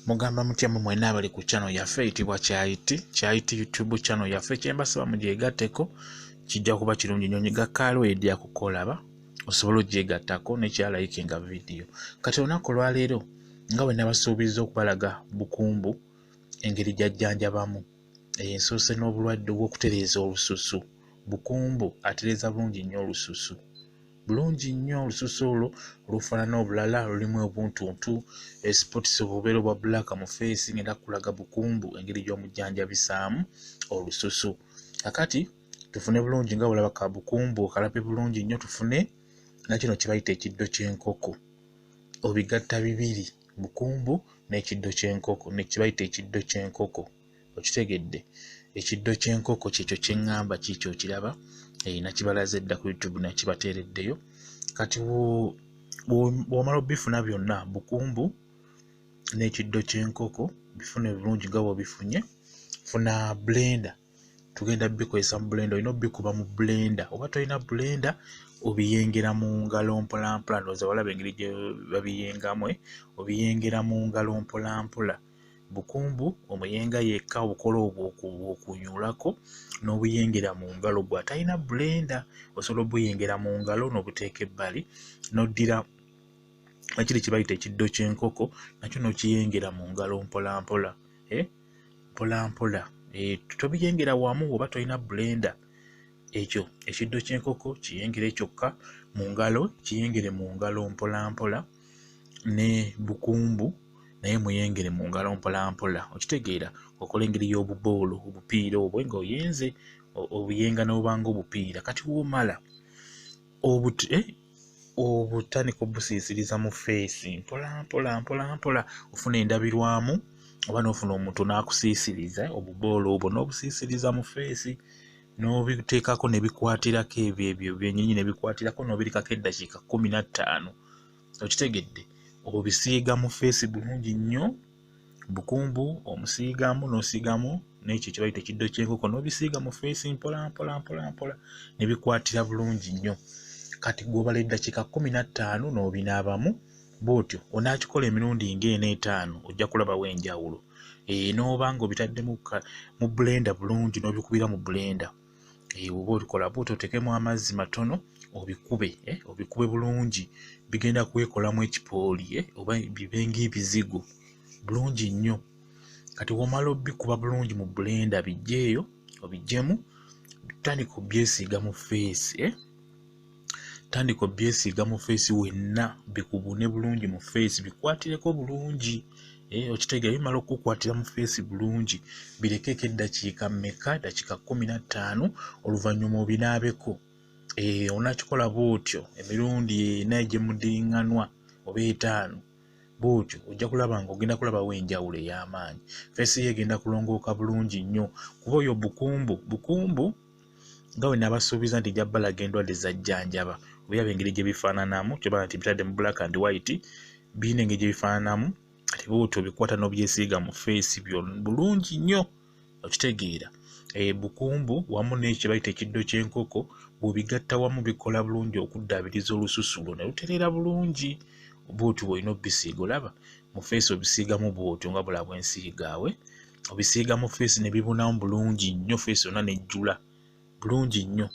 Mugamba mutya mu mwena abali ku channel yaffe eyitibwa Kyayiti YouTube channel yaffe. Kyembasaba mugyegatteko, kijja kuba kirungi nnyo. Nyiga kalwedi akukolaba osobola ogyegattako nekyalayikinga video. Kati olunaku olwaleero nga bwe nabasuubiza okubalaga bukumbu engeri gy'ajjanjabamu ensoose n'obulwadde obw'okutereeza olususu. Bukumbu atereeza bulungi nnyo olususu, bulungi nnyo olususu olwo olufaanana obulala lulimu obuntuntu spots obubeera obwa black mu face ngenda kulaga bukumbu engeri gy'omujjanjabisaamu olususu. Kakati tufune bulungi nga bulaba ka bukumbu okalabe bulungi nnyo, tufune nakino kye bayita ekiddo ky'enkoko, obigatta bibiri bukumbu n'ekiddo ky'enkoko ne kye bayita ekiddo ky'enkoko. Okitegedde? Ekiddo ky'enkoko kyekyo kye ŋŋamba kiikyo okiraba nakibalaze edda ku YouTube nakibateereddeyo. Kati bw'omala obifuna byonna bukumbu n'ekiddo ky'enkoko bifune bulungi nga bw'obifunye, funa blender. Tugenda bikozesa mu blender, olina obikuba mu blender. Oba tolina blender obiyengera mu ngalo mpolampola, ndowooza walaba engeri gye babiyengamu, obiyengera mu ngalo mpolampola. Bukumbu omuyenga yekka obukola obwo okunyulako n'obuyengera mu ngalo. Gwe atalina blender osobola obuyengera mu ngalo n'obuteeka ebbali, n'oddira nakiri kye bayita ekiddo ky'enkoko nakyo n'okiyengera mu ngalo mpolampola, mpolampola. Tobiyengera wamu oba tolina blender. Ekyo ekiddo ky'enkoko kiyengere kyokka mu ngalo, kiyengere mu ngalo mpolampola, ne bukumbu naye muyengere mu ngalo mpolampola. Okitegeera? Okola engeri y'obuboolo obupiira obwo ng'oyenze obuyenga n'obanga obupiira. Kati w'omala obutandika obusiisiriza mu face mpolampola, ofuna endabirwamu oba n'ofuna omuntu n'akusiisiriza obuboolo obwo n'obusiisiriza mu face, n'obiteekako ne bikwatirako ebyo byennyinyi ne bikwatirako n'obirikako eddakiika 15. Okitegedde? Obisiiga mu face bulungi nnyo, bukumbu omusiigamu n'osiigamu n'ekyo kye bayita ekiddo ky'enkoko n'obisiiga mu face mpolampola ne bikwatira bulungi nnyo. Kati gw'obala eddakiika 15 n'obinaabamu bw'otyo. Onaakikola emirundi nga 4-5 ojja kulabawo enjawulo. N'oba ng'obitadde mu blender bulungi n'obikubira mu blender. Oba olikola bw'otyo oteekemu amazzi matono obikube bulungi, bigenda kwekolamu ekipooli oba bibe ng'ebizigo bulungi nnyo. Kati w'omala obikuba bulungi mu blender bijjeeyo obiggyemu, tandika obyesiiga mu face. Tandika obyesiiga mu face wenna, bikubune bulungi mu face, bikwatireko bulungi. Okitegeera? Bimala okukwatira mu face bulungi birekeeko eddakiika mmeka? Eddakiika 15, oluvannyuma obinaabeko. Onaakikola bw'otyo emirundi 4 egy'emuddiŋŋanwa oba 5 bw'otyo, ojja kulaba ng'ogenda kulabawo enjawulo ey'amaanyi. Face ye egenda kulongooka bulungi nnyo kuba oyo bukumbu nga bwe nabasuubiza nti jjabbalaga endwadde zajjanjaba. Obiraba engeri gye bifaananamu, kyobala nti bitadde mu black and white, birina engeri gye bifaananamu. Kati bw'otyo obikwata n'obyesiiga mu face bulungi nnyo. Okitegeera? Bukumbu wamu n'ekyo bayita ekiddo ky'enkoko bw'obigatta wamu bikola bulungi okuddaabiriza olususu lwo ne lutereera bulungi. Bw'otyo bw'olina obisiiga, olaba mu face obisiigamu bw'otyo nga bulaba bwensiigaawe, obisiiga mu face ne bibunamu bulungi nnyo, face yonna nejjula bulungi nnyo.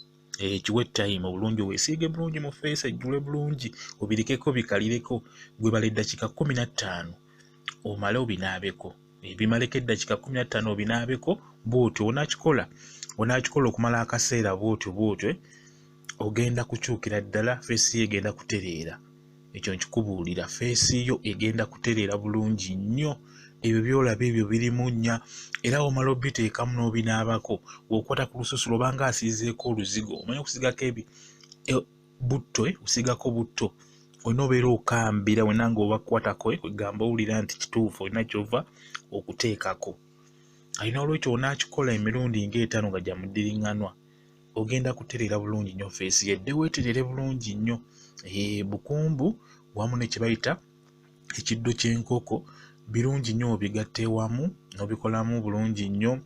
Kiwe time obulungi weesiige bulungi mu face ejjule bulungi, obirikeko bikalireko. Gwe bala eddakiika 15 omale obinaabeko. Bimaleko eddakiika 15 obinaabeko bw'otyo. Onaakikola okumala akaseera bw'otyo ogenda kukyukira ddala face ye egenda kutereera. Ekyo nkikubuulira, face yo egenda kutereera bulungi nnyo. Ebyo byolaba ebyo birimu nnya, era omala obiteekamu n'obinaabako. Bw'okwata ku lususu lwobanga asiizeeko oluzigo, omanya okusigako butto, osigako butto, olina obeera okambira wenna ng'obakwatako kwegamba owulira nti kituufu olina kyova okuteekako. Alina olwekyo onaakikola emirundi nga 5 nga gya muddiringanwa, ogenda kutereera bulungi nnyo face yedde weeterere bulungi nnyo. Bukumbu wamu ne kye bayita ekiddo ky'enkoko birungi nnyo obigatte wamu n'obikolamu bulungi nnyo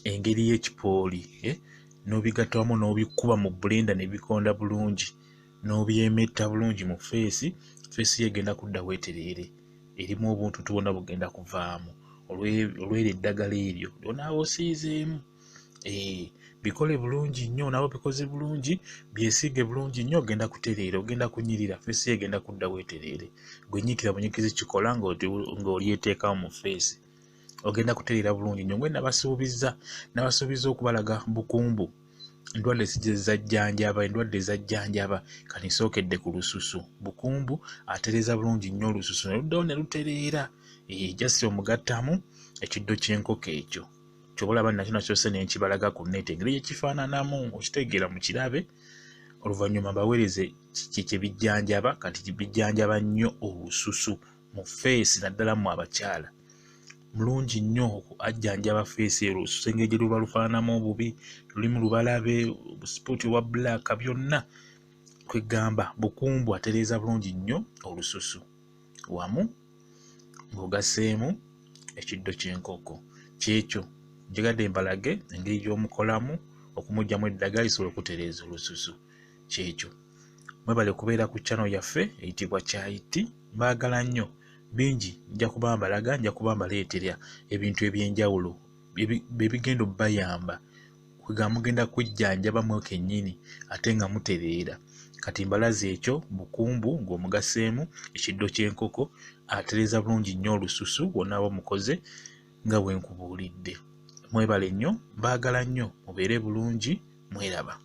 engeri y'ekipooli, n'obigatta wamu n'obikuba mu blender ne bikonda bulungi, n'obyemetta bulungi mu face ye egenda kudda weetereere. erimu obuntu tubona bugenda kuvaamu olw'eryo eddagala eryo lyonaaba osiizeemu. Bikole bulungi nnyo, nabo bikoze bulungi, byesiige bulungi nnyo, ogenda kutereera, ogenda kunyirira, feesi egenda kudda weetereere. Gwe nyiikira bunyikirizi kikola ng'olyeteekawo mu feesi, ogenda kutereera bulungi nnyo. Ngwe nabasuubiza okubalaga bukumbu, endwadde ezajjanjaba kati nsookedde ku lususu. Bukumbu atereeza bulungi nnyo olususu ne luddawo ne lutereera. Just omugattamu ekiddo ky'enkoko ekyo kyoba olaba nakyo se ne nkibalaga ku nneeti engeri gye kifaananamu, okitegeera mu kirabe. Oluvannyuma mbaweereze kye bijjanjaba, kati bijjanjaba nnyo olususu mu feesi, naddala mu abakyala. Mulungi nnyo ajjanjaba feesi olususu, engeri gye luba lufaananamu obubi, lulimu lubalabe, obusipooti obwa bbulaaka, byonna kwegamba bukumbu atereeza bulungi nnyo olususu, wamu ng'ogasseemu ekiddo ky'enkoko. Kyekyo njegadde mbalage engeri gy'omukolamu okumuggyamu eddagala lisobole okutereeza olususu. Kyekyo mwebale kubeera ku channel yaffe eyitibwa Kyayiti. Mbaagala nnyo, bingi nja kuba mbalaga, nja kuba mbaleetera ebintu eby'enjawulo bigenda obbayamba kwegamba mugenda kwejjanjabamu kennyini ate nga mutereera. Kati mbalaze ekyo bukumbu ng'omugasseemu ekiddo ky'enkoko atereeza bulungi nnyo olususu, wonna aba mukoze nga bwe nkubuulidde. Mwebale nnyo, mbaagala nnyo, mubeere bulungi, mweraba.